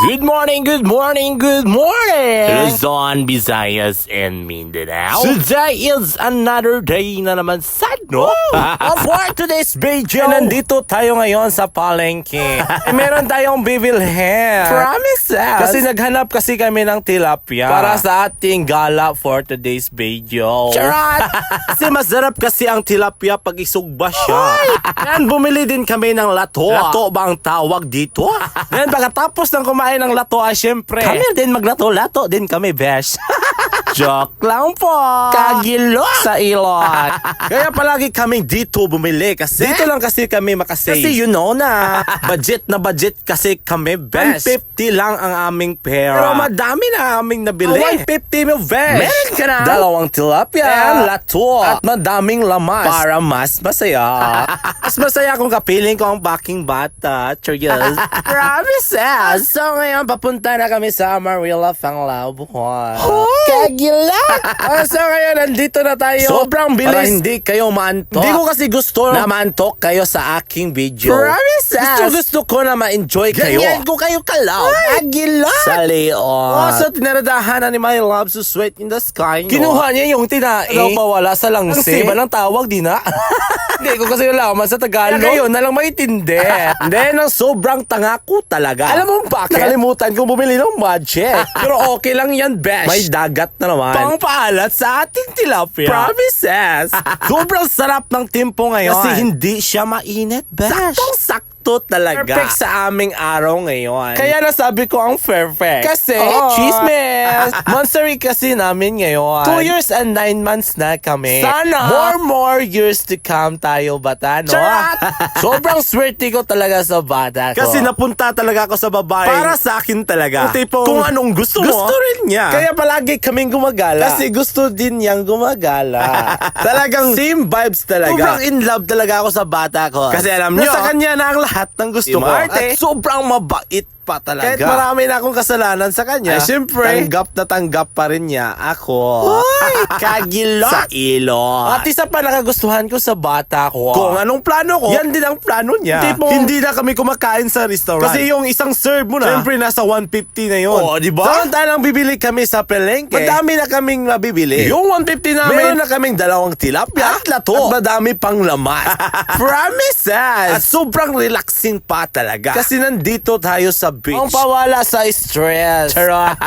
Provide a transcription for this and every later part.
Good morning, good morning, good morning! Luzon, Visayas, and Mindanao. Today is another day na naman sad, no? For today's video, nandito tayo ngayon sa palengke. Meron tayong bibilhin. Promises! Kasi naghanap kasi kami ng tilapia para sa ating gala for today's video. Charot! Kasi masarap kasi ang tilapia pag isugba siya. Yan, bumili din kami ng lato. Lato ba ang tawag dito? Yan, pagkatapos ng kumain ng lato, syempre kami din maglato-lato din kami, besh. Joke lang po. Kagilo sa ilot. Kaya palagi kami dito bumili kasi dito lang kasi kami makasave. Kasi you know na budget kasi kami, best. 150 lang ang aming pera. Pero madami na aming nabili. 150 mo, best. Meron ka na 2 tilapia, lato, at madaming lamas para mas masaya. Mas masaya kung kapiling ko ang baking bata. Cheers. Promises. So ngayon papunta na kami sa Amarilla Panglabuhan. Kagila! So ngayon, nandito na tayo. Sobrang bilis. Para hindi kayo maantok. Hindi ko kasi gusto na maantok kayo sa aking video. Promises! Gusto ko na ma-enjoy kayo. Ganyan ko kayo kalaw. Kagila! Sa leon. So tinaradahan na ni my love to sweat in the sky. Kinuha niya yung tinaing. Ano pa wala sa langsi? Ang siba ng tawag, di na? Hindi ko kasi nalaman sa Tagalog. Ngayon na lang maitindi. Then, ang sobrang tanga ko talaga. Alam mo bakit? Nakalimutan kong bumili ng budget. Pero okay lang yan, besh. May dagat na naman. Pangpaalat sa ating tilapia. Promises. Sobrang sarap ng timpo ngayon. Kasi hindi siya mainit, besh. Saktong-sakto talaga. Perfect sa aming araw ngayon. Kaya nasabi ko ang perfect. Kasi, chismis. Monthsary kasi namin ngayon. 2 years and 9 months na kami. Sana, more years to come tayo, bata, no? Sobrang swerte ko talaga sa bata ko. Kasi napunta talaga ako sa babae. Para sa akin talaga. Kung anong gusto mo. Gusto rin niya. Kaya palagi kaming gumagala. Kasi gusto din niyang gumagala. Talagang same vibes talaga. Sobrang in love talaga ako sa bata ko. Kasi alam niyo, sa kanya na ang lahat ng gusto ko. At sobrang mabait pa talaga. Kahit marami na akong kasalanan sa kanya, syempre, tanggap pa rin niya ako. Kagilo sa ilot. At isa pa nakagustuhan ko sa bata ko. Kung anong plano ko, yan din ang plano niya. Hindi na kami kumakain sa restaurant. Kasi yung isang serve mo na, syempre nasa 150 na yun. Oo, diba? Samantalang bibili kami sa palengke, madami na kaming mabibili. Yung 150 namin, meron na kaming 2 tilapia at lato. At madami pang lamas. Promises! At sobrang relaxing pa talaga. Kasi nandito tayo sa beach. Ang pawala sa stress. Charot.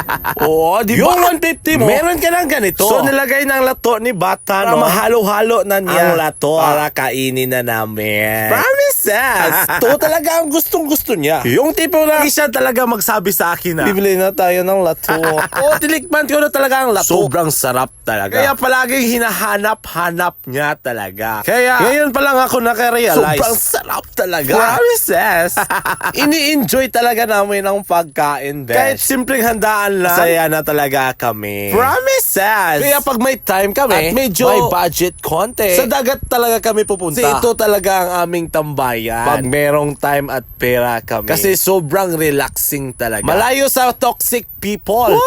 Oo, di ba? Yung 150 mo, meron ka ng ganito. So, nilagay ng lato ni bata, no? Mahalo-halo na niya ang lato para kainin na namin. Promises! Ito talaga ang gustong-gusto niya. Yung tipo na, hindi siya talaga magsabi sa akin na, bibili na tayo ng lato. Oo, tilikman ko na talaga ang lato. Sobrang sarap talaga. Kaya palaging hinahanap-hanap niya talaga. Kaya, ngayon pa lang ako nakarealize. Sobrang sarap talaga. Promises! Ini-enjoy talaga namin ang pagkain, besh. Kahit simpleng handaan lang, masaya na talaga kami. Promises! Kaya pag may time kami, at medyo may budget konti, sa dagat talaga kami pupunta. Kasi ito talaga ang aming tambayan. Pag merong time at pera kami. Kasi sobrang relaxing talaga. Malayo sa toxic people.